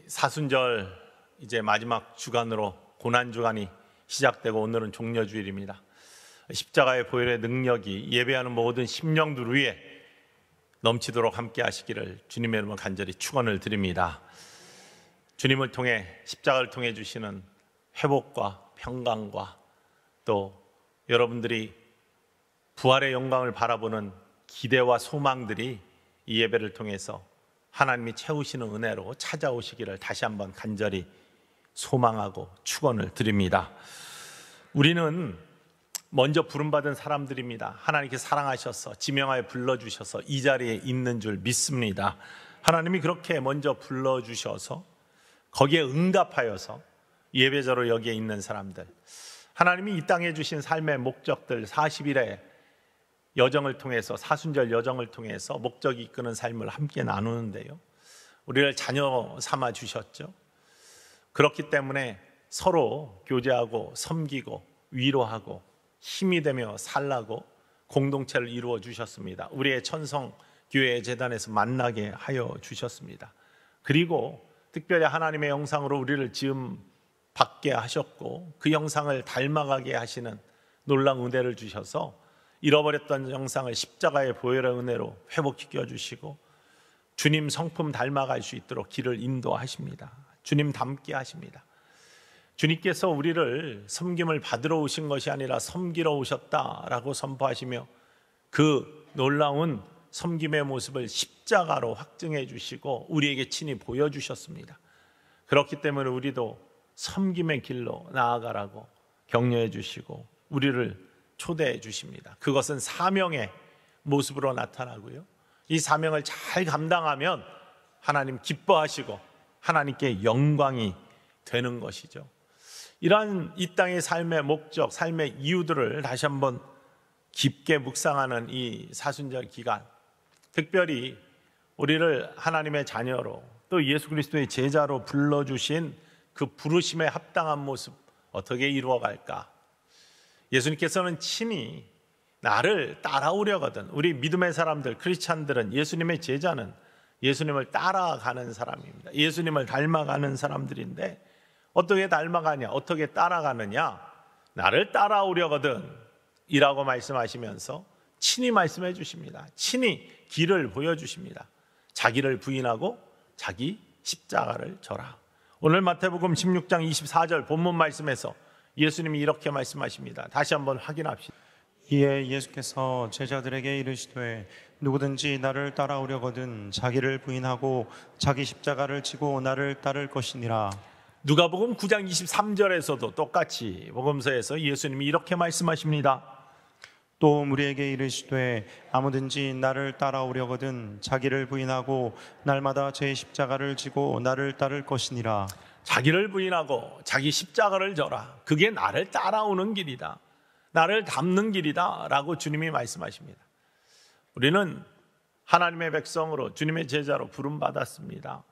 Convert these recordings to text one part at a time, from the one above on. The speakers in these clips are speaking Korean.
사순절 이제 마지막 주간으로 고난주간이 시작되고 오늘은 종려주일입니다. 십자가의 보혈의 능력이 예배하는 모든 심령들 위에 넘치도록 함께 하시기를 주님의 이름으로 간절히 축원을 드립니다. 주님을 통해 십자가를 통해 주시는 회복과 평강과 또 여러분들이 부활의 영광을 바라보는 기대와 소망들이 이 예배를 통해서 하나님이 채우시는 은혜로 찾아오시기를 다시 한번 간절히 소망하고 축원을 드립니다. 우리는 먼저 부름받은 사람들입니다. 하나님께 사랑하셔서 지명하여 불러주셔서 이 자리에 있는 줄 믿습니다. 하나님이 그렇게 먼저 불러주셔서 거기에 응답하여서 예배자로 여기에 있는 사람들, 하나님이 이 땅에 주신 삶의 목적들 40일의 여정을 통해서, 사순절 여정을 통해서 목적이 이끄는 삶을 함께 나누는데요, 우리를 자녀 삼아 주셨죠. 그렇기 때문에 서로 교제하고 섬기고 위로하고 힘이 되며 살라고 공동체를 이루어 주셨습니다. 우리의 천성교회 재단에서 만나게 하여 주셨습니다. 그리고 특별히 하나님의 형상으로 우리를 지음 받게 하셨고 그 형상을 닮아가게 하시는 놀라운 은혜를 주셔서 잃어버렸던 형상을 십자가의 보혈의 은혜로 회복시켜 주시고 주님 성품 닮아갈 수 있도록 길을 인도하십니다. 주님 닮게 하십니다. 주님께서 우리를 섬김을 받으러 오신 것이 아니라 섬기러 오셨다라고 선포하시며 그 놀라운 섬김의 모습을 십자가로 확증해 주시고 우리에게 친히 보여주셨습니다. 그렇기 때문에 우리도 섬김의 길로 나아가라고 격려해 주시고 우리를 초대해 주십니다. 그것은 사명의 모습으로 나타나고요, 이 사명을 잘 감당하면 하나님 기뻐하시고 하나님께 영광이 되는 것이죠. 이러한 이 땅의 삶의 목적, 삶의 이유들을 다시 한번 깊게 묵상하는 이 사순절 기간, 특별히 우리를 하나님의 자녀로 또 예수 그리스도의 제자로 불러주신 그 부르심에 합당한 모습 어떻게 이루어갈까? 예수님께서는 친히 나를 따라오려거든, 우리 믿음의 사람들, 크리스찬들은, 예수님의 제자는 예수님을 따라가는 사람입니다. 예수님을 닮아가는 사람들인데 어떻게 닮아가냐, 어떻게 따라가느냐? 나를 따라오려거든 이라고 말씀하시면서 친히 말씀해 주십니다. 친히 길을 보여주십니다. 자기를 부인하고 자기 십자가를 져라. 오늘 마태복음 16장 24절 본문 말씀에서 예수님이 이렇게 말씀하십니다. 다시 한번 확인합시다. 이에 예수께서 제자들에게 이르시되 누구든지 나를 따라오려거든 자기를 부인하고 자기 십자가를 지고 나를 따를 것이니라. 누가복음 9장 23절에서도 똑같이 복음서에서 예수님이 이렇게 말씀하십니다. 또 무리에게 이르시되 아무든지 나를 따라오려거든 자기를 부인하고 날마다 제 십자가를 지고 나를 따를 것이니라. 자기를 부인하고 자기 십자가를 져라. 그게 나를 따라오는 길이다, 나를 닮는 길이다 라고 주님이 말씀하십니다. 우리는 하나님의 백성으로 주님의 제자로 부름받았습니다.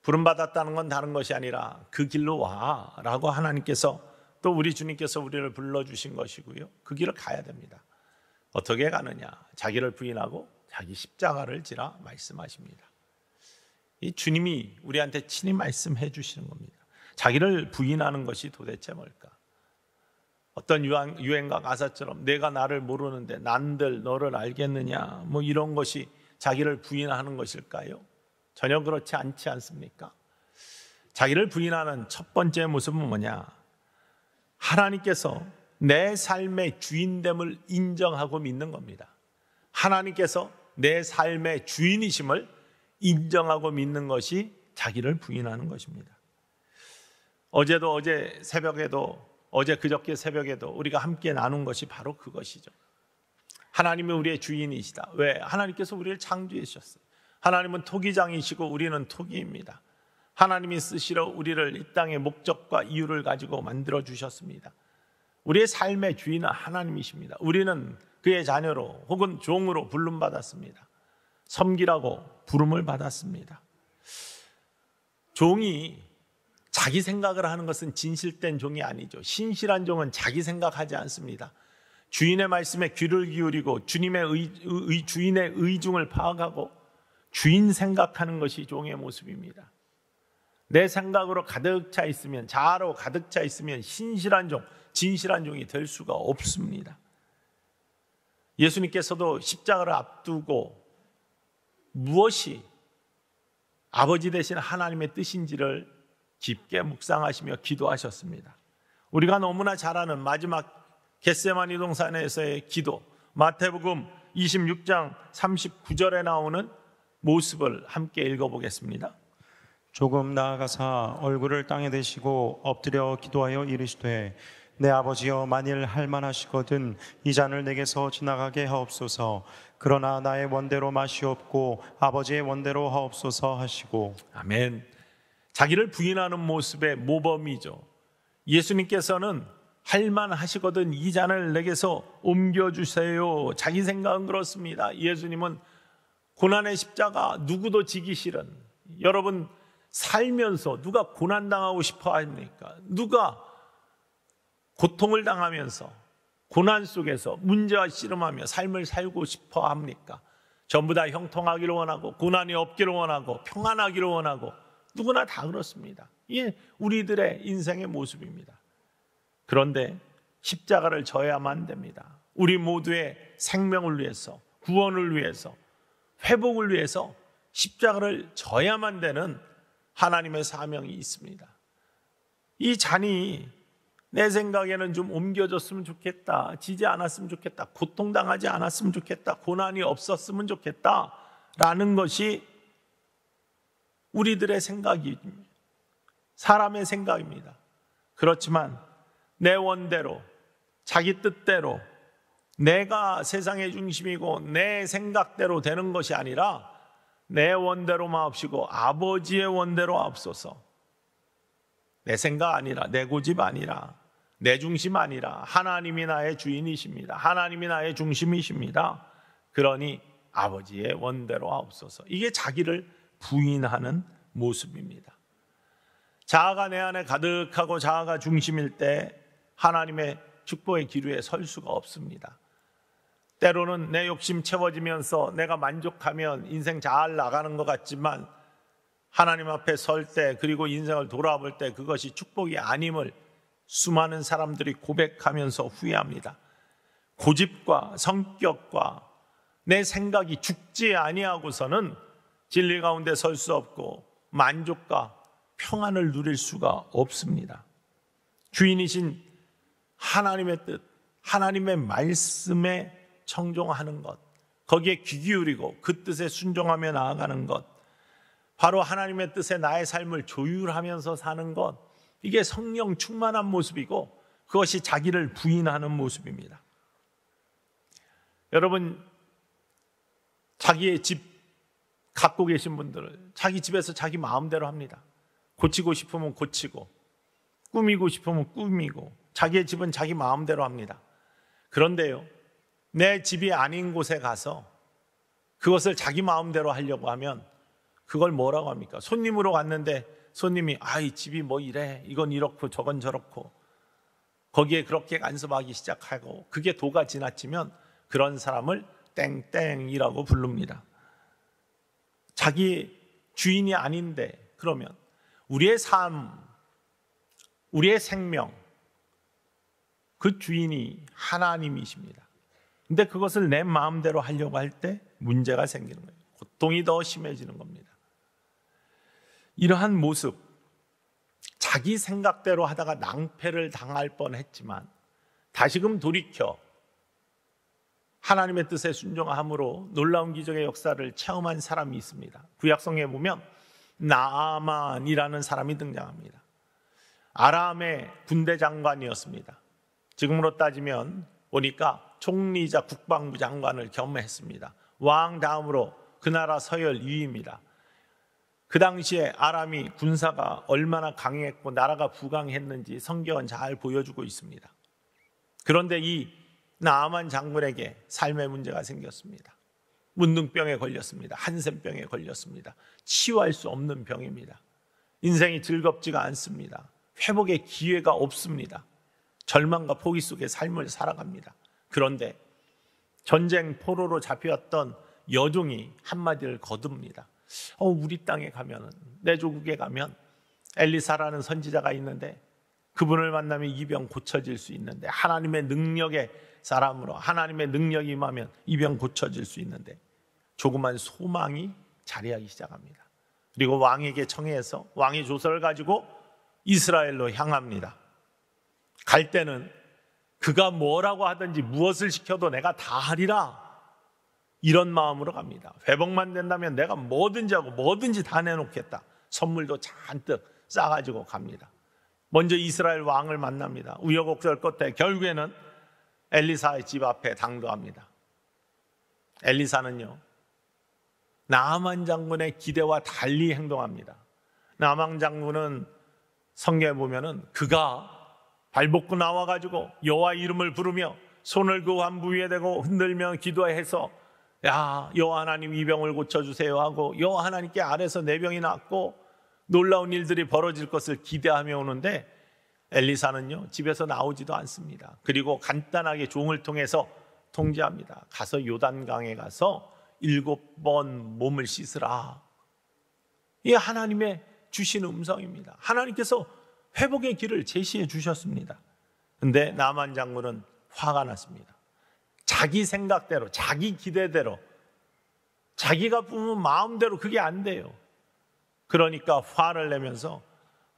부름받았다는 건 다른 것이 아니라 그 길로 와 라고 하나님께서 또 우리 주님께서 우리를 불러주신 것이고요, 그 길을 가야 됩니다. 어떻게 가느냐? 자기를 부인하고 자기 십자가를 지라 말씀하십니다. 이 주님이 우리한테 친히 말씀해 주시는 겁니다. 자기를 부인하는 것이 도대체 뭘까? 어떤 유행가 가사처럼 내가 나를 모르는데 난들 너를 알겠느냐, 뭐 이런 것이 자기를 부인하는 것일까요? 전혀 그렇지 않지 않습니까? 자기를 부인하는 첫 번째 모습은 뭐냐? 하나님께서 내 삶의 주인됨을 인정하고 믿는 겁니다. 하나님께서 내 삶의 주인이심을 인정하고 믿는 것이 자기를 부인하는 것입니다. 어제 새벽에도, 어제 그저께 새벽에도 우리가 함께 나눈 것이 바로 그것이죠. 하나님이 우리의 주인이시다. 왜? 하나님께서 우리를 창조해 주셨어요. 하나님은 토기장이시고 우리는 토기입니다. 하나님이 쓰시러 우리를 이 땅의 목적과 이유를 가지고 만들어 주셨습니다. 우리의 삶의 주인은 하나님이십니다. 우리는 그의 자녀로 혹은 종으로 부름받았습니다. 섬기라고 부름을 받았습니다. 종이 자기 생각을 하는 것은 진실된 종이 아니죠. 신실한 종은 자기 생각하지 않습니다. 주인의 말씀에 귀를 기울이고 주님의 주인의 의중을 파악하고 주인 생각하는 것이 종의 모습입니다. 내 생각으로 가득 차 있으면, 자아로 가득 차 있으면 신실한 종, 진실한 종이 될 수가 없습니다. 예수님께서도 십자가를 앞두고 무엇이 아버지 되신 하나님의 뜻인지를 깊게 묵상하시며 기도하셨습니다. 우리가 너무나 잘 아는 마지막 겟세마니 동산에서의 기도, 마태복음 26장 39절에 나오는 모습을 함께 읽어보겠습니다. 조금 나아가사 얼굴을 땅에 대시고 엎드려 기도하여 이르시되 내 아버지여 만일 할만하시거든 이 잔을 내게서 지나가게 하옵소서. 그러나 나의 원대로 마시옵고 아버지의 원대로 하옵소서 하시고. 아멘. 자기를 부인하는 모습의 모범이죠. 예수님께서는 할만하시거든 이 잔을 내게서 옮겨주세요. 자기 생각은 그렇습니다. 예수님은 고난의 십자가 누구도 지기 싫은, 여러분 살면서 누가 고난당하고 싶어 합니까? 누가 고통을 당하면서 고난 속에서 문제와 씨름하며 삶을 살고 싶어 합니까? 전부 다 형통하기를 원하고 고난이 없기를 원하고 평안하기를 원하고 누구나 다 그렇습니다. 이게 우리들의 인생의 모습입니다. 그런데 십자가를 져야만 됩니다. 우리 모두의 생명을 위해서, 구원을 위해서, 회복을 위해서 십자가를 져야만 되는 하나님의 사명이 있습니다. 이 잔이 내 생각에는 좀 옮겨졌으면 좋겠다, 지지 않았으면 좋겠다, 고통당하지 않았으면 좋겠다, 고난이 없었으면 좋겠다 라는 것이 우리들의 생각입니다. 사람의 생각입니다. 그렇지만 내 원대로, 자기 뜻대로, 내가 세상의 중심이고 내 생각대로 되는 것이 아니라 내 원대로 마옵시고 아버지의 원대로 하옵소서. 내 생각 아니라, 내 고집 아니라, 내 중심 아니라 하나님이 나의 주인이십니다. 하나님이 나의 중심이십니다. 그러니 아버지의 원대로 하옵소서. 이게 자기를 부인하는 모습입니다. 자아가 내 안에 가득하고 자아가 중심일 때 하나님의 축복의 기류에 설 수가 없습니다. 때로는 내 욕심 채워지면서 내가 만족하면 인생 잘 나가는 것 같지만 하나님 앞에 설 때, 그리고 인생을 돌아볼 때 그것이 축복이 아님을 수많은 사람들이 고백하면서 후회합니다. 고집과 성격과 내 생각이 죽지 아니하고서는 진리 가운데 설 수 없고 만족과 평안을 누릴 수가 없습니다. 주인이신 하나님의 뜻, 하나님의 말씀에 청종하는 것, 거기에 귀 기울이고 그 뜻에 순종하며 나아가는 것, 바로 하나님의 뜻에 나의 삶을 조율하면서 사는 것, 이게 성령 충만한 모습이고 그것이 자기를 부인하는 모습입니다. 여러분, 자기의 집 갖고 계신 분들을 자기 집에서 자기 마음대로 합니다. 고치고 싶으면 고치고, 꾸미고 싶으면 꾸미고, 자기의 집은 자기 마음대로 합니다. 그런데요, 내 집이 아닌 곳에 가서 그것을 자기 마음대로 하려고 하면 그걸 뭐라고 합니까? 손님으로 갔는데 손님이 이 집이 뭐 이래, 이건 이렇고 저건 저렇고, 거기에 그렇게 간섭하기 시작하고 그게 도가 지나치면 그런 사람을 땡땡이라고 부릅니다. 자기 주인이 아닌데, 그러면 우리의 삶, 우리의 생명, 그 주인이 하나님이십니다. 근데 그것을 내 마음대로 하려고 할 때 문제가 생기는 거예요. 고통이 더 심해지는 겁니다. 이러한 모습, 자기 생각대로 하다가 낭패를 당할 뻔했지만 다시금 돌이켜 하나님의 뜻에 순종함으로 놀라운 기적의 역사를 체험한 사람이 있습니다. 구약성에 보면 나아만이라는 사람이 등장합니다. 아람의 군대 장관이었습니다. 지금으로 따지면 보니까 총리이자 국방부 장관을 겸했습니다. 왕 다음으로 그 나라 서열 2위입니다. 그 당시에 아람이 군사가 얼마나 강했고 나라가 부강했는지 성경은 잘 보여주고 있습니다. 그런데 이 나아만 장군에게 삶의 문제가 생겼습니다. 문둥병에 걸렸습니다. 한센병에 걸렸습니다. 치유할 수 없는 병입니다. 인생이 즐겁지가 않습니다. 회복의 기회가 없습니다. 절망과 포기 속에 삶을 살아갑니다. 그런데 전쟁 포로로 잡혀왔던 여종이 한마디를 거둡니다. 우리 땅에 가면, 내 조국에 가면 엘리사라는 선지자가 있는데 그분을 만나면 이 병 고쳐질 수 있는데, 하나님의 능력의 사람으로 하나님의 능력이 임하면 이 병 고쳐질 수 있는데 조그만 소망이 자리하기 시작합니다. 그리고 왕에게 청해서 왕의 조서를 가지고 이스라엘로 향합니다. 갈 때는 그가 뭐라고 하든지 무엇을 시켜도 내가 다 하리라, 이런 마음으로 갑니다. 회복만 된다면 내가 뭐든지 하고 뭐든지 다 내놓겠다. 선물도 잔뜩 싸가지고 갑니다. 먼저 이스라엘 왕을 만납니다. 우여곡절 끝에 결국에는 엘리사의 집 앞에 당도합니다. 엘리사는요, 나아만 장군의 기대와 달리 행동합니다. 나아만 장군은 성경에 보면은 그가 발벗고 나와가지고 여호와 이름을 부르며 손을 그 환부 위에 대고 흔들며 기도해서 야, 여호와 하나님 이 병을 고쳐주세요 하고 여호와 하나님께 아래서 내 병이 낫고 놀라운 일들이 벌어질 것을 기대하며 오는데, 엘리사는요 집에서 나오지도 않습니다. 그리고 간단하게 종을 통해서 통지합니다. 가서 요단강에 가서 7번 몸을 씻으라. 이게 하나님의 주신 음성입니다. 하나님께서 회복의 길을 제시해 주셨습니다. 그런데 나만 장군은 화가 났습니다. 자기 생각대로, 자기 기대대로, 자기가 부은 마음대로 그게 안 돼요. 그러니까 화를 내면서,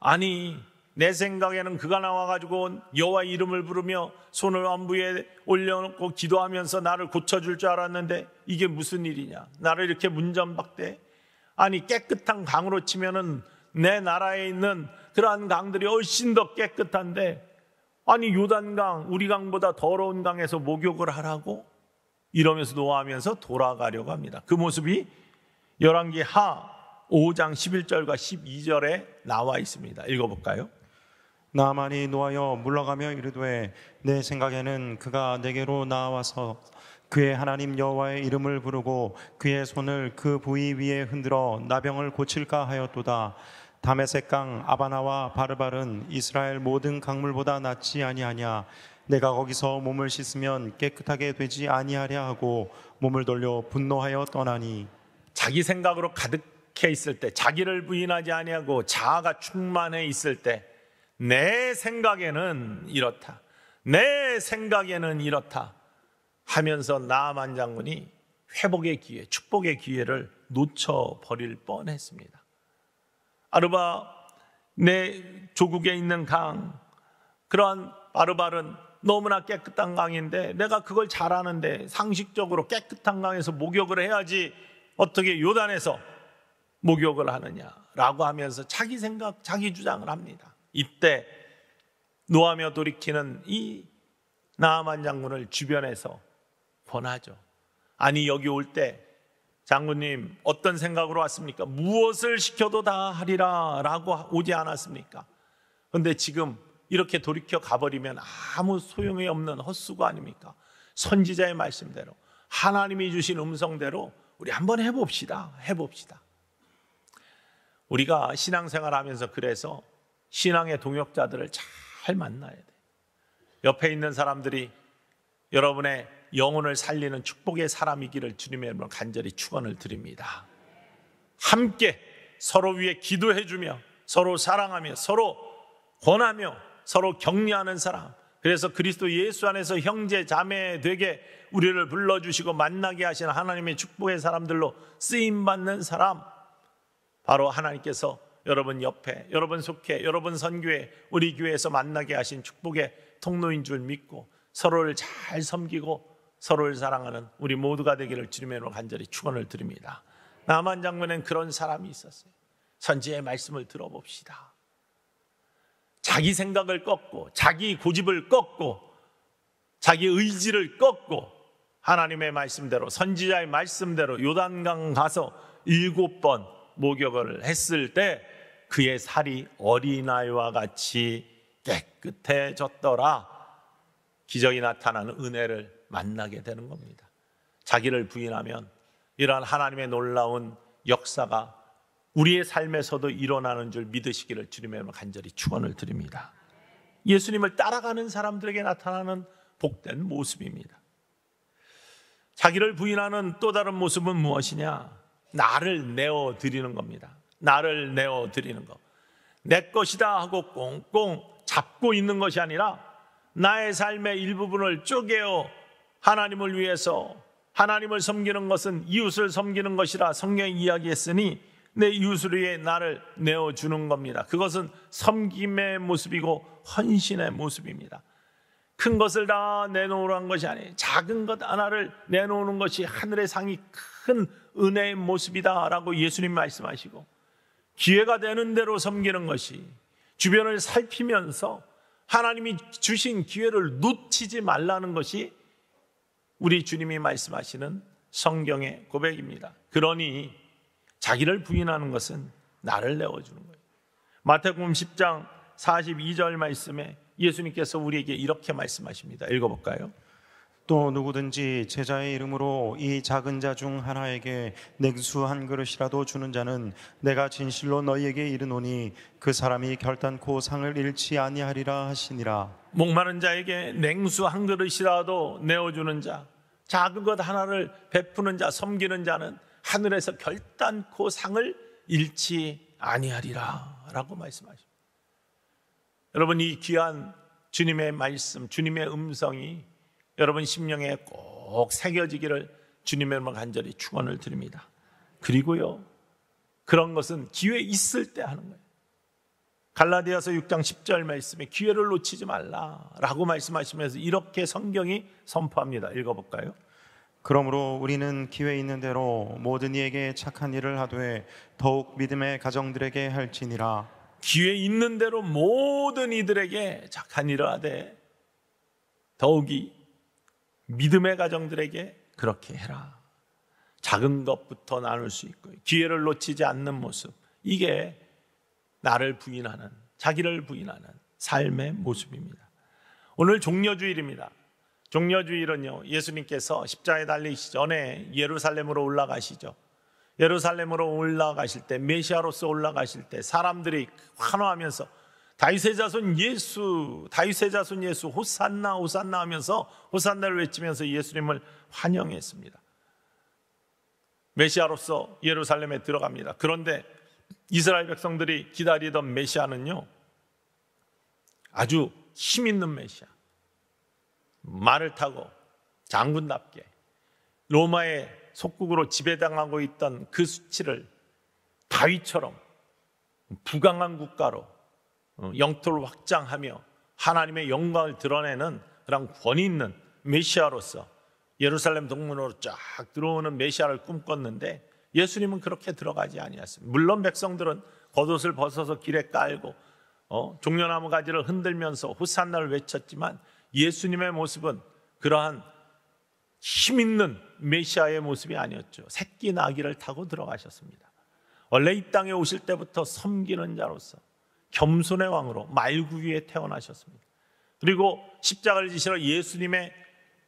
아니 내 생각에는 그가 나와가지고 여호와 이름을 부르며 손을 안부에 올려놓고 기도하면서 나를 고쳐줄 줄 알았는데 이게 무슨 일이냐, 나를 이렇게 문전박대. 아니 깨끗한 강으로 치면은 내 나라에 있는 그러한 강들이 훨씬 더 깨끗한데, 아니 요단강, 우리 강보다 더러운 강에서 목욕을 하라고? 이러면서 노하면서 돌아가려고 합니다. 그 모습이 열왕기하 5장 11절과 12절에 나와 있습니다. 읽어볼까요? 나아만이 노하여 물러가며 이르되 내 생각에는 그가 내게로 나와서 그의 하나님 여호와의 이름을 부르고 그의 손을 그 부위 위에 흔들어 나병을 고칠까 하였도다. 다메섹강 아바나와 바르발은 이스라엘 모든 강물보다 낫지 아니하냐. 내가 거기서 몸을 씻으면 깨끗하게 되지 아니하랴 하고 몸을 돌려 분노하여 떠나니. 자기 생각으로 가득해 있을 때, 자기를 부인하지 아니하고 자아가 충만해 있을 때, 내 생각에는 이렇다, 내 생각에는 이렇다 하면서 나아만 장군이 회복의 기회, 축복의 기회를 놓쳐버릴 뻔했습니다. 아르바, 내 조국에 있는 강, 그러한 바르발은 너무나 깨끗한 강인데 내가 그걸 잘 아는데 상식적으로 깨끗한 강에서 목욕을 해야지 어떻게 요단에서 목욕을 하느냐라고 하면서 자기 생각, 자기 주장을 합니다. 이때 노하며 돌이키는 이 나아만 장군을 주변에서 권하죠. 아니 여기 올 때 장군님 어떤 생각으로 왔습니까? 무엇을 시켜도 다 하리라 라고 오지 않았습니까? 그런데 지금 이렇게 돌이켜 가버리면 아무 소용이 없는 헛수고 아닙니까? 선지자의 말씀대로, 하나님이 주신 음성대로 우리 한번 해봅시다. 우리가 신앙생활 하면서 그래서 신앙의 동역자들을 잘 만나야 돼요. 옆에 있는 사람들이 여러분의 영혼을 살리는 축복의 사람이기를 주님의 이름으로 간절히 축원을 드립니다. 함께 서로 위해 기도해주며 서로 사랑하며 서로 권하며 서로 격려하는 사람, 그래서 그리스도 예수 안에서 형제 자매 되게 우리를 불러주시고 만나게 하시는 하나님의 축복의 사람들로 쓰임받는 사람, 바로 하나님께서 여러분 옆에, 여러분 속해, 여러분 선교에, 우리 교회에서 만나게 하신 축복의 통로인 줄 믿고 서로를 잘 섬기고 서로를 사랑하는 우리 모두가 되기를 주님의 이름으로 간절히 축원을 드립니다. 나만 장군엔 그런 사람이 있었어요. 선지의 말씀을 들어봅시다. 자기 생각을 꺾고 자기 고집을 꺾고 자기 의지를 꺾고 하나님의 말씀대로, 선지자의 말씀대로 요단강 가서 7번 목욕을 했을 때 그의 살이 어린아이와 같이 깨끗해졌더라. 기적이 나타나는 은혜를 만나게 되는 겁니다. 자기를 부인하면 이러한 하나님의 놀라운 역사가 우리의 삶에서도 일어나는 줄 믿으시기를 주님의 이름으로 간절히 축원을 드립니다. 예수님을 따라가는 사람들에게 나타나는 복된 모습입니다. 자기를 부인하는 또 다른 모습은 무엇이냐? 나를 내어드리는 겁니다. 나를 내어드리는 것. 내 것이다 하고 꽁꽁 잡고 있는 것이 아니라 나의 삶의 일부분을 쪼개어 하나님을 위해서, 하나님을 섬기는 것은 이웃을 섬기는 것이라 성경이 이야기했으니 내 이웃을 위해 나를 내어주는 겁니다. 그것은 섬김의 모습이고 헌신의 모습입니다. 큰 것을 다 내놓으라는 것이 아니에요. 작은 것 하나를 내놓는 것이 하늘의 상이 큰 은혜의 모습이다라고 예수님 말씀하시고, 기회가 되는 대로 섬기는 것이, 주변을 살피면서 하나님이 주신 기회를 놓치지 말라는 것이 우리 주님이 말씀하시는 성경의 고백입니다. 그러니 자기를 부인하는 것은 나를 내어주는 거예요. 마태복음 10장 42절 말씀에 예수님께서 우리에게 이렇게 말씀하십니다. 읽어볼까요? 또 누구든지 제자의 이름으로 이 작은 자 중 하나에게 냉수 한 그릇이라도 주는 자는 내가 진실로 너희에게 이르노니 그 사람이 결단코 상을 잃지 아니하리라 하시니라. 목마른 자에게 냉수 한 그릇이라도 내어주는 자, 작은 것 하나를 베푸는 자, 섬기는 자는 하늘에서 결단코 상을 잃지 아니하리라 라고 말씀하십니다. 여러분, 이 귀한 주님의 말씀, 주님의 음성이 여러분 심령에 꼭 새겨지기를 주님의 이름으로 간절히 축원을 드립니다. 그리고요, 그런 것은 기회 있을 때 하는 거예요. 갈라디아서 6장 10절 말씀에 기회를 놓치지 말라라고 말씀하시면서 이렇게 성경이 선포합니다. 읽어볼까요? 그러므로 우리는 기회 있는 대로 모든 이에게 착한 일을 하되 더욱 믿음의 가정들에게 할지니라. 기회 있는 대로 모든 이들에게 착한 일을 하되 더욱이 믿음의 가정들에게 그렇게 해라. 작은 것부터 나눌 수 있고 기회를 놓치지 않는 모습, 이게 나를 부인하는, 자기를 부인하는 삶의 모습입니다. 오늘 종려주일입니다. 종려주일은요, 예수님께서 십자가에 달리시기 전에 예루살렘으로 올라가시죠. 예루살렘으로 올라가실 때, 메시아로서 올라가실 때 사람들이 환호하면서 다윗의 자손 예수, 다윗의 자손 예수, 호산나 호산나 하면서 호산나를 외치면서 예수님을 환영했습니다. 메시아로서 예루살렘에 들어갑니다. 그런데 이스라엘 백성들이 기다리던 메시아는요, 아주 힘있는 메시아, 말을 타고 장군답게 로마의 속국으로 지배당하고 있던 그 수치를 다윗처럼 부강한 국가로 영토를 확장하며 하나님의 영광을 드러내는 그런 권위 있는 메시아로서 예루살렘 동문으로 쫙 들어오는 메시아를 꿈꿨는데 예수님은 그렇게 들어가지 아니었습니다. 물론 백성들은 겉옷을 벗어서 길에 깔고 종려나무 가지를 흔들면서 호산나를 외쳤지만 예수님의 모습은 그러한 힘있는 메시아의 모습이 아니었죠. 새끼 나귀를 타고 들어가셨습니다. 원래 이 땅에 오실 때부터 섬기는 자로서 겸손의 왕으로 말구 위에 태어나셨습니다. 그리고 십자가를 지시러 예수님의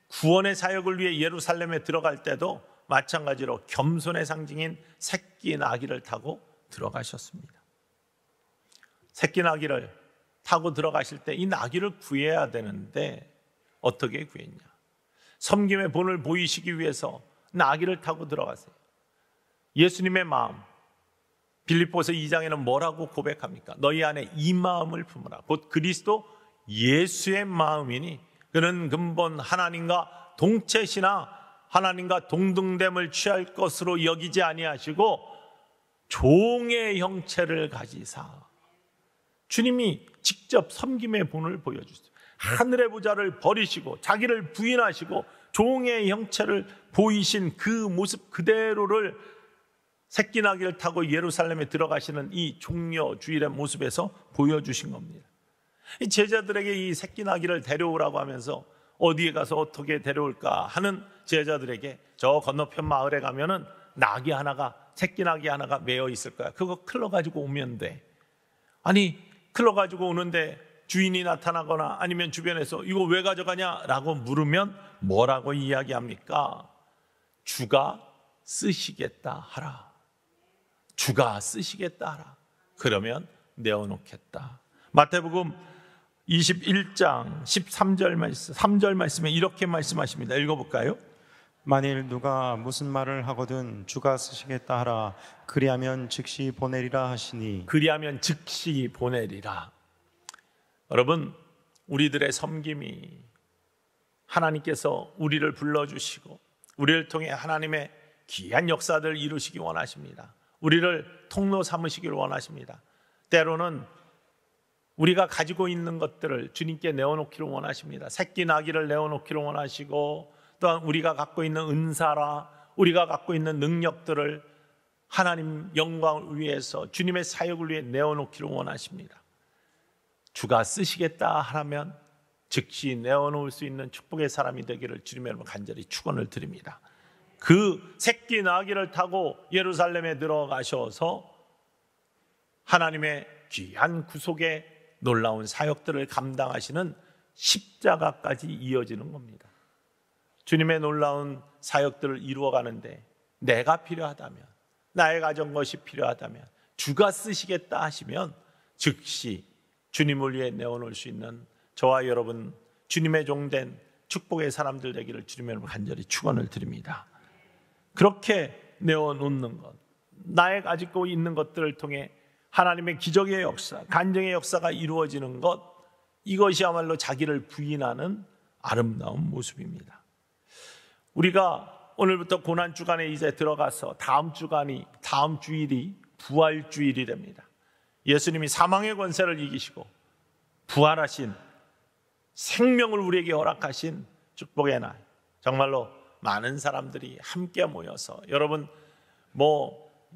구원의 사역을 위해 예루살렘에 들어갈 때도 마찬가지로 겸손의 상징인 새끼 나귀를 타고 들어가셨습니다. 새끼 나귀를 타고 들어가실 때 이 나귀를 구해야 되는데 어떻게 구했냐? 섬김의 본을 보이시기 위해서 나귀를 타고 들어가세요. 예수님의 마음, 빌립보서 2장에는 뭐라고 고백합니까? 너희 안에 이 마음을 품으라. 곧 그리스도 예수의 마음이니 그는 근본 하나님과 동체시나 하나님과 동등됨을 취할 것으로 여기지 아니하시고 종의 형체를 가지사. 주님이 직접 섬김의 본을 보여주세요. 하늘의 부자를 버리시고 자기를 부인하시고 종의 형체를 보이신 그 모습 그대로를 새끼 나귀를 타고 예루살렘에 들어가시는 이 종려주일의 모습에서 보여주신 겁니다. 이 제자들에게 이 새끼 나귀를 데려오라고 하면서 어디에 가서 어떻게 데려올까 하는 제자들에게 저 건너편 마을에 가면은 나귀 하나가, 새끼 나귀 하나가 매여 있을 거야. 그거 클러 가지고 오면 돼. 아니, 클러 가지고 오는데 주인이 나타나거나 아니면 주변에서 이거 왜 가져가냐라고 물으면 뭐라고 이야기합니까? 주가 쓰시겠다 하라. 주가 쓰시겠다 하라. 그러면 내어놓겠다. 마태복음 21장 13절 말씀, 3절 말씀에 이렇게 말씀하십니다. 읽어볼까요? 만일 누가 무슨 말을 하거든 주가 쓰시겠다 하라. 그리하면 즉시 보내리라 하시니. 그리하면 즉시 보내리라. 여러분, 우리들의 섬김이 하나님께서 우리를 불러주시고 우리를 통해 하나님의 귀한 역사들을 이루시기 원하십니다. 우리를 통로 삼으시기를 원하십니다. 때로는 우리가 가지고 있는 것들을 주님께 내어놓기를 원하십니다. 새끼 나귀를 내어놓기를 원하시고, 또한 우리가 갖고 있는 은사라 우리가 갖고 있는 능력들을 하나님 영광을 위해서 주님의 사역을 위해 내어놓기를 원하십니다. 주가 쓰시겠다 하면 즉시 내어놓을 수 있는 축복의 사람이 되기를 주님의 이름으로 간절히 축원을 드립니다. 그 새끼 나귀를 타고 예루살렘에 들어가셔서 하나님의 귀한 구속의 놀라운 사역들을 감당하시는 십자가까지 이어지는 겁니다. 주님의 놀라운 사역들을 이루어가는데 내가 필요하다면, 나의 가진 것이 필요하다면, 주가 쓰시겠다 하시면 즉시 주님을 위해 내어놓을 수 있는 저와 여러분 주님의 종된 축복의 사람들 되기를 주님의 이름으로 간절히 축원을 드립니다. 그렇게 내어놓는 것, 나의 가지고 있는 것들을 통해 하나님의 기적의 역사, 간증의 역사가 이루어지는 것, 이것이야말로 자기를 부인하는 아름다운 모습입니다. 우리가 오늘부터 고난주간에 이제 들어가서 다음 주일이 부활주일이 됩니다. 예수님이 사망의 권세를 이기시고 부활하신, 생명을 우리에게 허락하신 축복의 날, 정말로 많은 사람들이 함께 모여서, 여러분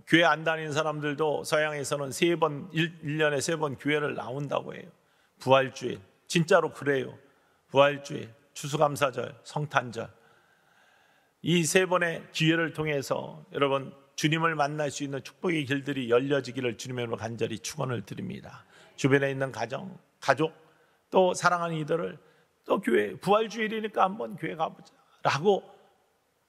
교회 안 다니는 사람들도 서양에서는 1년에 3번 교회를 나온다고 해요. 부활주일, 진짜로 그래요. 부활주일, 추수감사절, 성탄절, 이 3번의 기회를 통해서 여러분 주님을 만날 수 있는 축복의 길들이 열려지기를 주님의 이름으로 간절히 축원을 드립니다. 주변에 있는 가족, 또 사랑하는 이들을 또 교회, 부활주일이니까 한번 교회 가보자 라고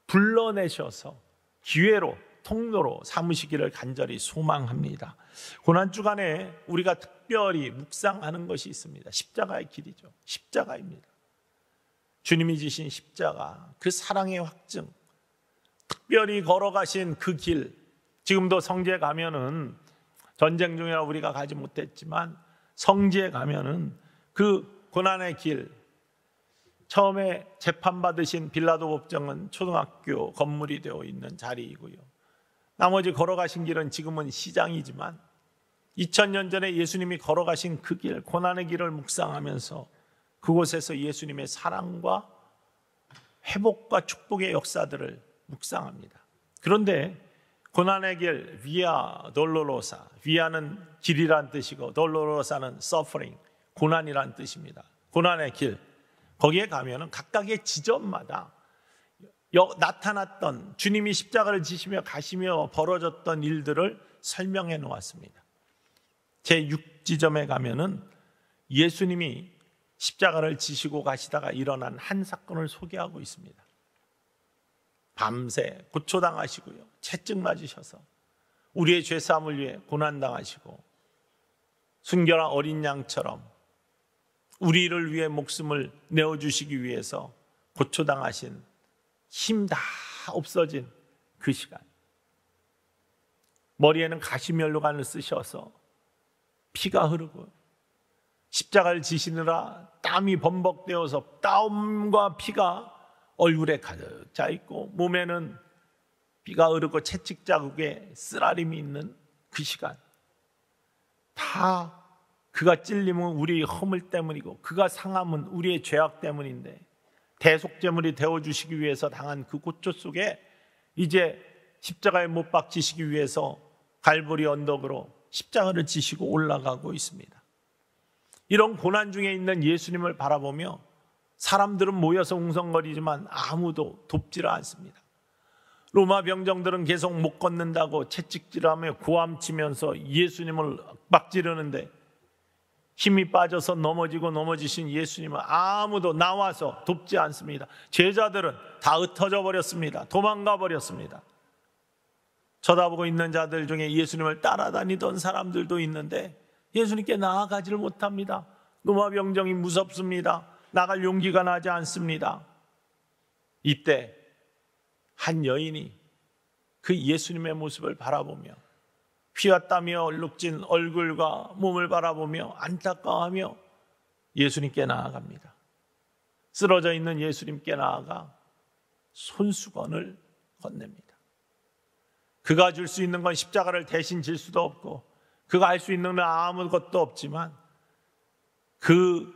불러내셔서 기회로, 통로로 삼으시기를 간절히 소망합니다. 고난주간에 우리가 특별히 묵상하는 것이 있습니다. 십자가의 길이죠. 십자가입니다. 주님이 지신 십자가, 그 사랑의 확증, 특별히 걸어가신 그 길, 지금도 성지에 가면은, 전쟁 중이라 우리가 가지 못했지만 성지에 가면은 그 고난의 길, 처음에 재판받으신 빌라도 법정은 초등학교 건물이 되어 있는 자리이고요, 나머지 걸어가신 길은 지금은 시장이지만 2000년 전에 예수님이 걸어가신 그 길, 고난의 길을 묵상하면서 그곳에서 예수님의 사랑과 회복과 축복의 역사들을 묵상합니다. 그런데 고난의 길, 비아 돌로로사, 비아는 길이란 뜻이고 돌로로사는 suffering, 고난이란 뜻입니다. 고난의 길, 거기에 가면은 각각의 지점마다 나타났던, 주님이 십자가를 지시며 가시며 벌어졌던 일들을 설명해 놓았습니다. 제6지점에 가면은 예수님이 십자가를 지시고 가시다가 일어난 한 사건을 소개하고 있습니다. 밤새 고초당하시고요, 채찍 맞으셔서 우리의 죄사함을 위해 고난당하시고 순결한 어린 양처럼 우리를 위해 목숨을 내어주시기 위해서 고초당하신, 힘 다 없어진 그 시간, 머리에는 가시면류관을 쓰셔서 피가 흐르고 십자가를 지시느라 땀이 범벅되어서 땀과 피가 얼굴에 가득 차 있고 몸에는 피가 흐르고 채찍 자국에 쓰라림이 있는 그 시간, 다 그가 찔림은 우리의 허물 때문이고 그가 상함은 우리의 죄악 때문인데 대속제물이 되어주시기 위해서 당한 그 고초 속에 이제 십자가에 못 박히시기 위해서 갈보리 언덕으로 십자가를 지시고 올라가고 있습니다. 이런 고난 중에 있는 예수님을 바라보며 사람들은 모여서 웅성거리지만 아무도 돕지를 않습니다. 로마 병정들은 계속 못 걷는다고 채찍질하며 고함치면서 예수님을 빡지르는데 힘이 빠져서 넘어지신 예수님은 아무도 나와서 돕지 않습니다. 제자들은 다 흩어져 버렸습니다. 도망가 버렸습니다. 쳐다보고 있는 자들 중에 예수님을 따라다니던 사람들도 있는데 예수님께 나아가지를 못합니다. 로마 병정이 무섭습니다. 나갈 용기가 나지 않습니다. 이때 한 여인이 그 예수님의 모습을 바라보며 피와 땀이 얼룩진 얼굴과 몸을 바라보며 안타까워하며 예수님께 나아갑니다. 쓰러져 있는 예수님께 나아가 손수건을 건넵니다. 그가 줄 수 있는 건 십자가를 대신 질 수도 없고 그가 할 수 있는 건 아무것도 없지만 그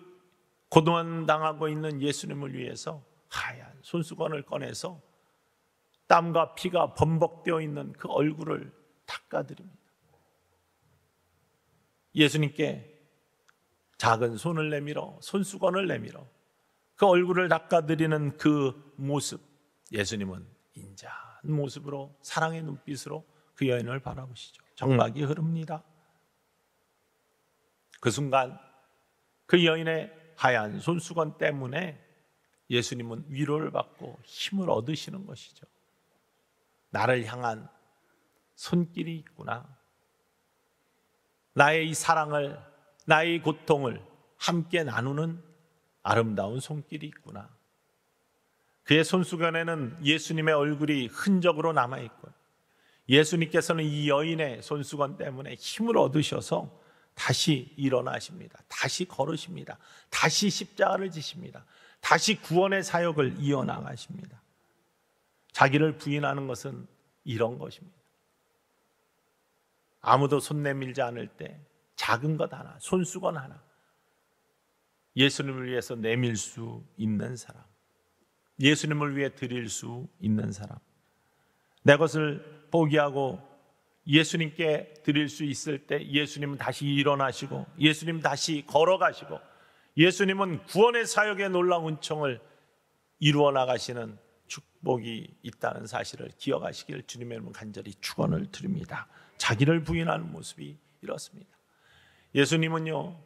고난당하고 있는 예수님을 위해서 하얀 손수건을 꺼내서 땀과 피가 범벅되어 있는 그 얼굴을 닦아드립니다. 예수님께 작은 손을 내밀어 손수건을 내밀어 그 얼굴을 닦아드리는 그 모습, 예수님은 인자한 모습으로 사랑의 눈빛으로 그 여인을 바라보시죠. 정막이 흐릅니다. 그 순간 그 여인의 하얀 손수건 때문에 예수님은 위로를 받고 힘을 얻으시는 것이죠. 나를 향한 손길이 있구나. 나의 이 사랑을, 나의 이 고통을 함께 나누는 아름다운 손길이 있구나. 그의 손수건에는 예수님의 얼굴이 흔적으로 남아있고 예수님께서는 이 여인의 손수건 때문에 힘을 얻으셔서 다시 일어나십니다. 다시 걸으십니다. 다시 십자가를 지십니다. 다시 구원의 사역을 이어나가십니다. 자기를 부인하는 것은 이런 것입니다. 아무도 손 내밀지 않을 때 작은 것 하나, 손수건 하나 예수님을 위해서 내밀 수 있는 사람, 예수님을 위해 드릴 수 있는 사람, 내 것을 포기하고 예수님께 드릴 수 있을 때 예수님은 다시 일어나시고 예수님 다시 걸어가시고 예수님은 구원의 사역의 놀라운 은총을 이루어 나가시는 축복이 있다는 사실을 기억하시길 주님의 이름으로 간절히 축원을 드립니다. 자기를 부인하는 모습이 이렇습니다. 예수님은요,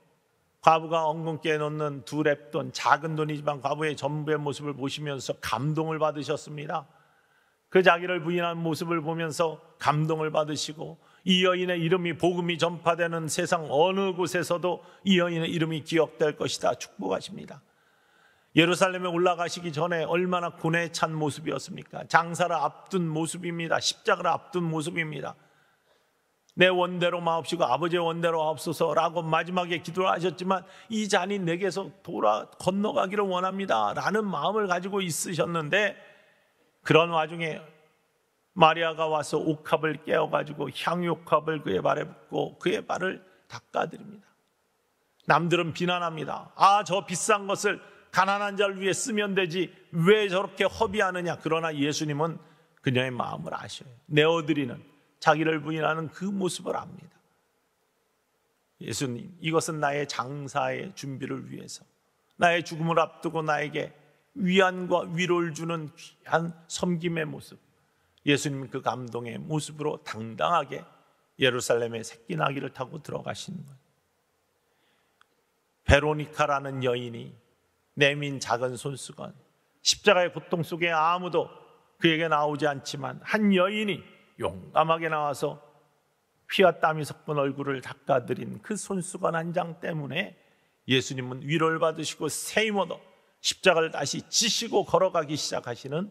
과부가 엉겅퀴에 넣는 두 렙돈, 작은 돈이지만 과부의 전부의 모습을 보시면서 감동을 받으셨습니다. 그 자기를 부인하는 모습을 보면서 감동을 받으시고 이 여인의 이름이 복음이 전파되는 세상 어느 곳에서도 이 여인의 이름이 기억될 것이다 축복하십니다. 예루살렘에 올라가시기 전에 얼마나 고뇌에 찬 모습이었습니까? 장사를 앞둔 모습입니다. 십자가를 앞둔 모습입니다. 내 원대로 마옵시고 아버지의 원대로 하옵소서라고 마지막에 기도를 하셨지만 이 잔이 내게서 건너가기를 원합니다 라는 마음을 가지고 있으셨는데 그런 와중에 마리아가 와서 옥합을 깨어가지고 향유옥합을 그의 발에 붓고 그의 발을 닦아드립니다. 남들은 비난합니다. 저 비싼 것을 가난한 자를 위해 쓰면 되지 왜 저렇게 허비하느냐. 그러나 예수님은 그녀의 마음을 아셔요. 내어드리는, 자기를 부인하는 그 모습을 압니다. 예수님, 이것은 나의 장사의 준비를 위해서, 나의 죽음을 앞두고 나에게 위안과 위로를 주는 귀한 섬김의 모습. 예수님은 그 감동의 모습으로 당당하게 예루살렘의 새끼나귀를 타고 들어가시는 거예요. 베로니카라는 여인이 내민 작은 손수건, 십자가의 고통 속에 아무도 그에게 나오지 않지만 한 여인이 용감하게 나와서 피와 땀이 섞은 얼굴을 닦아드린 그 손수건 한 장 때문에 예수님은 위로를 받으시고 새 힘 얻어 십자가를 다시 지시고 걸어가기 시작하시는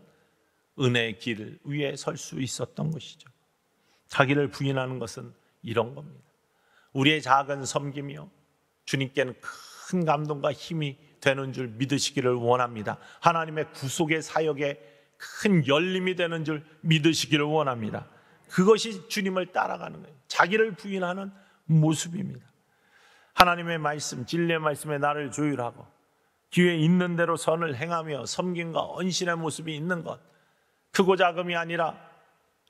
은혜의 길 위에 설 수 있었던 것이죠. 자기를 부인하는 것은 이런 겁니다. 우리의 작은 섬김이요, 주님께는 큰 감동과 힘이 되는 줄 믿으시기를 원합니다. 하나님의 구속의 사역에 큰 열림이 되는 줄 믿으시기를 원합니다. 그것이 주님을 따라가는 거예요. 자기를 부인하는 모습입니다. 하나님의 말씀, 진리의 말씀에 나를 조율하고 기회에 있는 대로 선을 행하며 섬김과 언신의 모습이 있는 것, 크고 작음이 아니라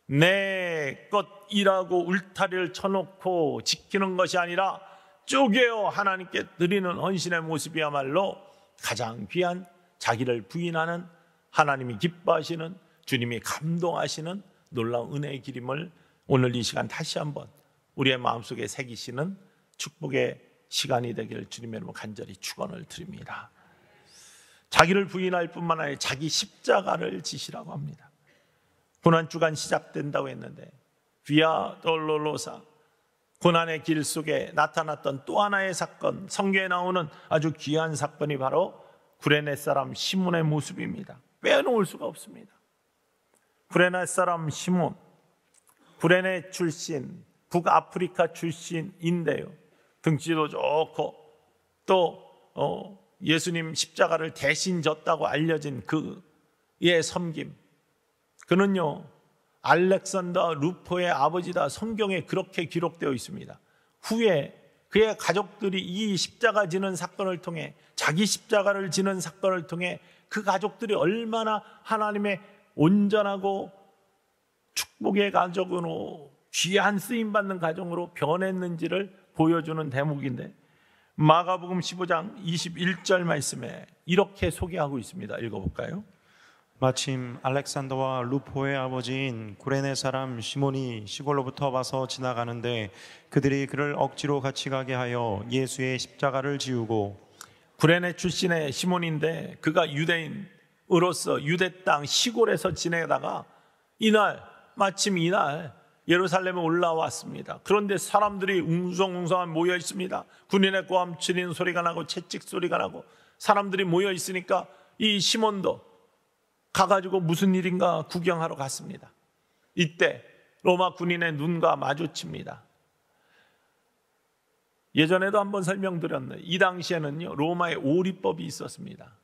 내 것이라고 울타리를 쳐놓고 지키는 것이 아니라 쪼개어 하나님께 드리는 헌신의 모습이야말로 가장 귀한 자기를 부인하는, 하나님이 기뻐하시는, 주님이 감동하시는 놀라운 은혜의 길임을 오늘 이 시간 다시 한번 우리의 마음속에 새기시는 축복의 시간이 되기를 주님의 이름으로 간절히 축원을 드립니다. 자기를 부인할 뿐만 아니라 자기 십자가를 지시라고 합니다. 고난주간 시작된다고 했는데 비아 돌로로사, 고난의 길 속에 나타났던 또 하나의 사건, 성경에 나오는 아주 귀한 사건이 바로 구레네 사람 시몬의 모습입니다. 빼놓을 수가 없습니다. 구레네 사람 시몬, 구레네 출신, 북아프리카 출신인데요. 등치도 좋고 또 예수님 십자가를 대신 졌다고 알려진 그의 섬김. 그는요, 알렉산더 루포의 아버지다. 성경에 그렇게 기록되어 있습니다. 후에 그의 가족들이 이 십자가 지는 사건을 통해, 자기 십자가를 지는 사건을 통해 그 가족들이 얼마나 하나님의 온전하고 축복의 가족으로, 귀한 쓰임받는 가정으로 변했는지를 보여주는 대목인데, 마가복음 15장 21절 말씀에 이렇게 소개하고 있습니다. 읽어볼까요? 마침 알렉산더와 루포의 아버지인 구레네 사람 시몬이 시골로부터 와서 지나가는데 그들이 그를 억지로 같이 가게 하여 예수의 십자가를 지우고. 구레네 출신의 시몬인데 그가 유대인으로서 유대 땅 시골에서 지내다가 마침 이날 예루살렘에 올라왔습니다. 그런데 사람들이 웅성웅성한 모여 있습니다. 군인의 꼬함치는 소리가 나고 채찍 소리가 나고 사람들이 모여 있으니까 이 시몬도 가가지고 무슨 일인가 구경하러 갔습니다. 이때 로마 군인의 눈과 마주칩니다. 예전에도 한번 설명드렸는데 이 당시에는요, 로마의 오리법이 있었습니다.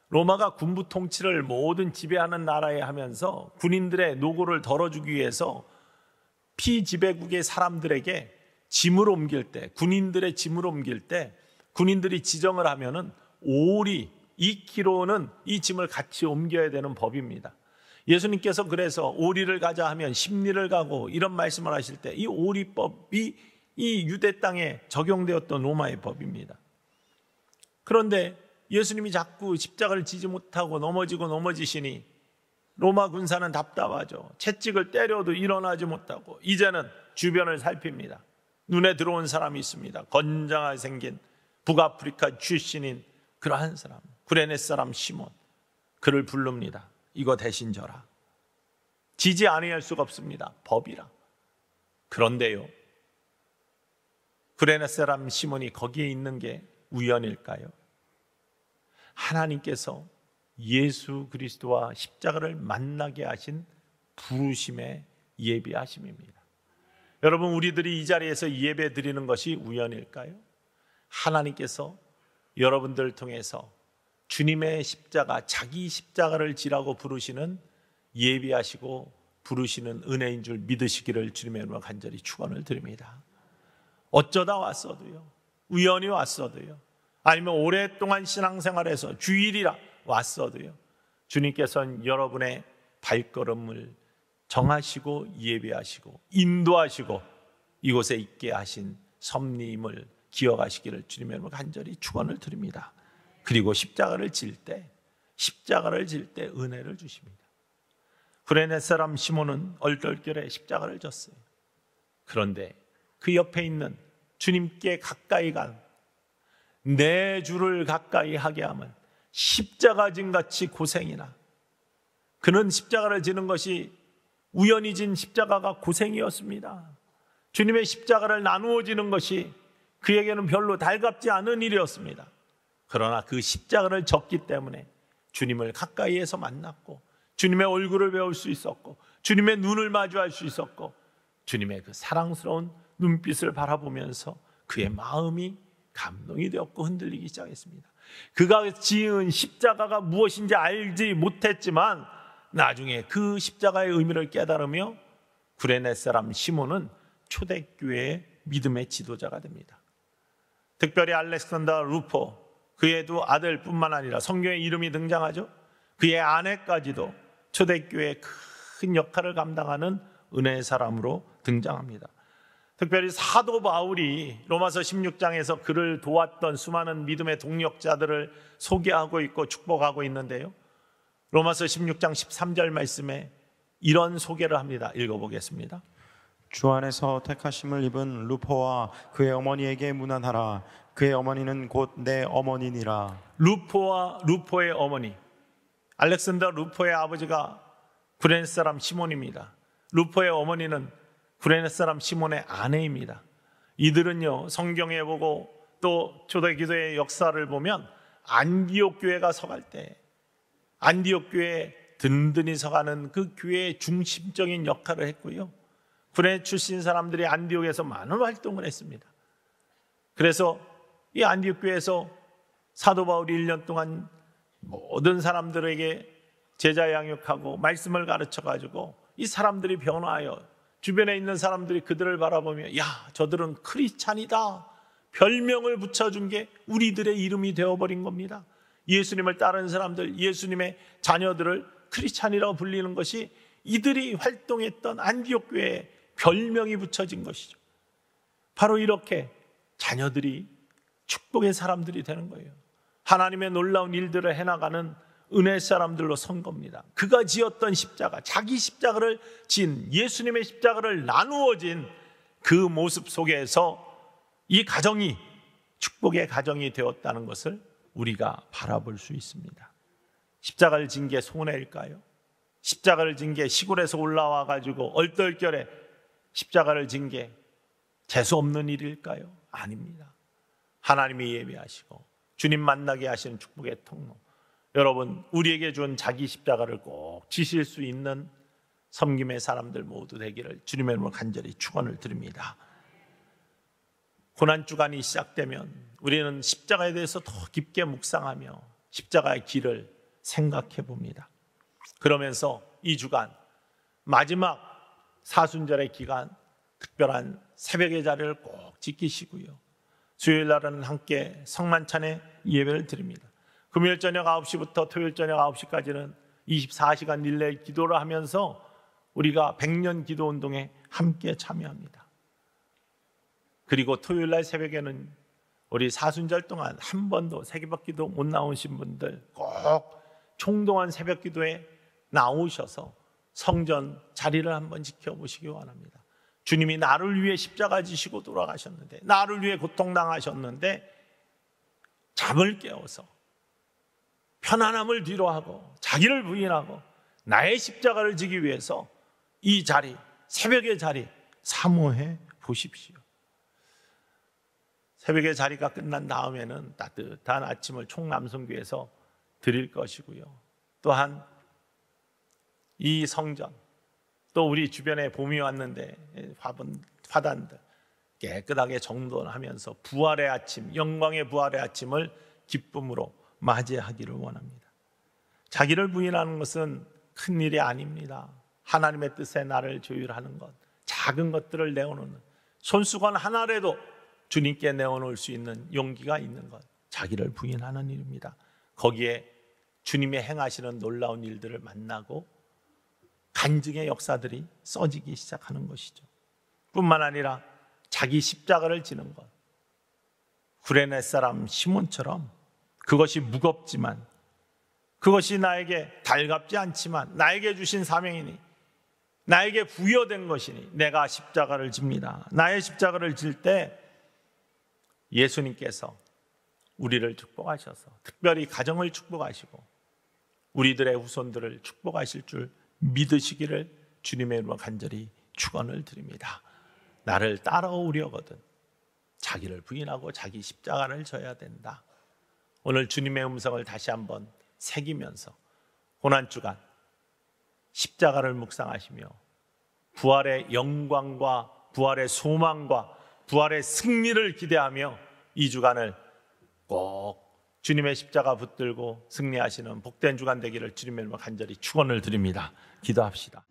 로마가 군부 통치를 모든 지배하는 나라에 하면서 군인들의 노고를 덜어주기 위해서 피지배국의 사람들에게 짐을 옮길 때, 군인들의 짐을 옮길 때 군인들이 지정을 하면은 오리 2kg는 이 짐을 같이 옮겨야 되는 법입니다. 예수님께서 그래서 오리를 가자 하면 십리를 가고 이런 말씀을 하실 때 이 오리법이 이 유대 땅에 적용되었던 로마의 법입니다. 그런데 예수님이 자꾸 십자가를 지지 못하고 넘어지시니 로마 군사는 답답하죠. 채찍을 때려도 일어나지 못하고 이제는 주변을 살핍니다. 눈에 들어온 사람이 있습니다. 건장하게 생긴 북아프리카 출신인 그러한 사람, 구레네 사람 시몬. 그를 부릅니다. 이거 대신 져라. 지지 아니할 수가 없습니다. 법이라. 그런데요, 구레네 사람 시몬이 거기에 있는 게 우연일까요? 하나님께서 예수 그리스도와 십자가를 만나게 하신 부르심의 예비하심입니다. 여러분, 우리들이 이 자리에서 예배 드리는 것이 우연일까요? 하나님께서 여러분들을 통해서 주님의 십자가, 자기 십자가를 지라고 부르시는, 예비하시고 부르시는 은혜인 줄 믿으시기를 주님의 이름으로 간절히 축원을 드립니다. 어쩌다 왔어도요, 우연히 왔어도요, 아니면 오랫동안 신앙생활에서 주일이라 왔어도요, 주님께서는 여러분의 발걸음을 정하시고 예비하시고 인도하시고 이곳에 있게 하신 섭리임을 기억하시기를 주님의 이름으로 간절히 축원을 드립니다. 그리고 십자가를 질 때 은혜를 주십니다. 구레네 사람 시몬은 얼떨결에 십자가를 졌어요. 그런데 그 옆에 있는 주님께 가까이 간, 내 주를 가까이 하게 하면 십자가 진 같이 고생이나, 그는 십자가를 지는 것이 우연히 진 십자가가 고생이었습니다. 주님의 십자가를 나누어 지는 것이 그에게는 별로 달갑지 않은 일이었습니다. 그러나 그 십자가를 졌기 때문에 주님을 가까이에서 만났고, 주님의 얼굴을 배울 수 있었고, 주님의 눈을 마주할 수 있었고, 주님의 그 사랑스러운 눈빛을 바라보면서 그의 마음이 감동이 되었고 흔들리기 시작했습니다. 그가 지은 십자가가 무엇인지 알지 못했지만 나중에 그 십자가의 의미를 깨달으며 구레네 사람 시몬은 초대교회의 믿음의 지도자가 됩니다. 특별히 알렉산더 루포, 그의 두 아들뿐만 아니라 성경에 이름이 등장하죠. 그의 아내까지도 초대교회의 큰 역할을 감당하는 은혜의 사람으로 등장합니다. 특별히 사도 바울이 로마서 16장에서 그를 도왔던 수많은 믿음의 동력자들을 소개하고 있고 축복하고 있는데요, 로마서 16장 13절 말씀에 이런 소개를 합니다. 읽어보겠습니다. 주 안에서 택하심을 입은 루포와 그의 어머니에게 문안하라. 그의 어머니는 곧 내 어머니니라. 루포의 어머니, 알렉산더 루포의 아버지가 구레네 사람 시몬입니다. 루포의 어머니는 구레네 사람 시몬의 아내입니다. 이들은요, 성경에 보고 또 초대기도의 역사를 보면 안디옥 교회가 서갈 때, 안디옥 교회의 든든히 서가는 그 교회의 중심적인 역할을 했고요. 구레네 출신 사람들이 안디옥에서 많은 활동을 했습니다. 그래서 이 안디옥 교회에서 사도 바울이 1년 동안 모든 사람들에게 제자 양육하고 말씀을 가르쳐가지고 이 사람들이 변화하여 주변에 있는 사람들이 그들을 바라보며 야, 저들은 크리스찬이다 별명을 붙여준 게 우리들의 이름이 되어버린 겁니다. 예수님을 따르는 사람들, 예수님의 자녀들을 크리스찬이라고 불리는 것이 이들이 활동했던 안디옥 교회의 별명이 붙여진 것이죠. 바로 이렇게 자녀들이 축복의 사람들이 되는 거예요. 하나님의 놀라운 일들을 해나가는 은혜 사람들로 선 겁니다. 그가 지었던 십자가, 자기 십자가를 진 예수님의 십자가를 나누어진 그 모습 속에서 이 가정이 축복의 가정이 되었다는 것을 우리가 바라볼 수 있습니다. 십자가를 진 게 손해일까요? 십자가를 진 게 시골에서 올라와 가지고 얼떨결에 십자가를 진 게 재수 없는 일일까요? 아닙니다. 하나님이 예배하시고 주님 만나게 하시는 축복의 통로, 여러분 우리에게 준 자기 십자가를 꼭 지실 수 있는 섬김의 사람들 모두 되기를 주님의 이름으로 간절히 축원을 드립니다. 고난주간이 시작되면 우리는 십자가에 대해서 더 깊게 묵상하며 십자가의 길을 생각해 봅니다. 그러면서 이 주간 마지막 사순절의 기간 특별한 새벽의 자리를 꼭 지키시고요. 수요일 날은 함께 성만찬의 예배를 드립니다. 금요일 저녁 9시부터 토요일 저녁 9시까지는 24시간 릴레이 기도를 하면서 우리가 100년 기도 운동에 함께 참여합니다. 그리고 토요일 날 새벽에는 우리 사순절 동안 한 번도 새벽 기도 못 나오신 분들 꼭 총동안 새벽 기도에 나오셔서 성전 자리를 한번 지켜보시기 원합니다. 주님이 나를 위해 십자가 지시고 돌아가셨는데, 나를 위해 고통당하셨는데 잠을 깨워서 편안함을 뒤로하고 자기를 부인하고 나의 십자가를 지기 위해서 이 자리, 새벽의 자리 사모해 보십시오. 새벽의 자리가 끝난 다음에는 따뜻한 아침을 총남성교에서 드릴 것이고요. 또한 이 성전, 또 우리 주변에 봄이 왔는데 화단들 깨끗하게 정돈하면서 부활의 아침, 영광의 부활의 아침을 기쁨으로 맞이하기를 원합니다. 자기를 부인하는 것은 큰 일이 아닙니다. 하나님의 뜻에 나를 조율하는 것, 작은 것들을 내어놓는, 손수건 하나라도 주님께 내어놓을 수 있는 용기가 있는 것, 자기를 부인하는 일입니다. 거기에 주님이 행하시는 놀라운 일들을 만나고 간증의 역사들이 써지기 시작하는 것이죠. 뿐만 아니라 자기 십자가를 지는 것, 구레네 사람 시몬처럼 그것이 무겁지만, 그것이 나에게 달갑지 않지만 나에게 주신 사명이니, 나에게 부여된 것이니 내가 십자가를 집니다. 나의 십자가를 질 때 예수님께서 우리를 축복하셔서 특별히 가정을 축복하시고 우리들의 후손들을 축복하실 줄 믿으시기를 주님의 이름으로 간절히 축원을 드립니다. 나를 따라오려거든 자기를 부인하고 자기 십자가를 져야 된다. 오늘 주님의 음성을 다시 한번 새기면서 고난주간 십자가를 묵상하시며 부활의 영광과 부활의 소망과 부활의 승리를 기대하며 이 주간을 꼭 주님의 십자가 붙들고 승리하시는 복된 주간 되기를 주님의 이름으로 간절히 축원을 드립니다. 기도합시다.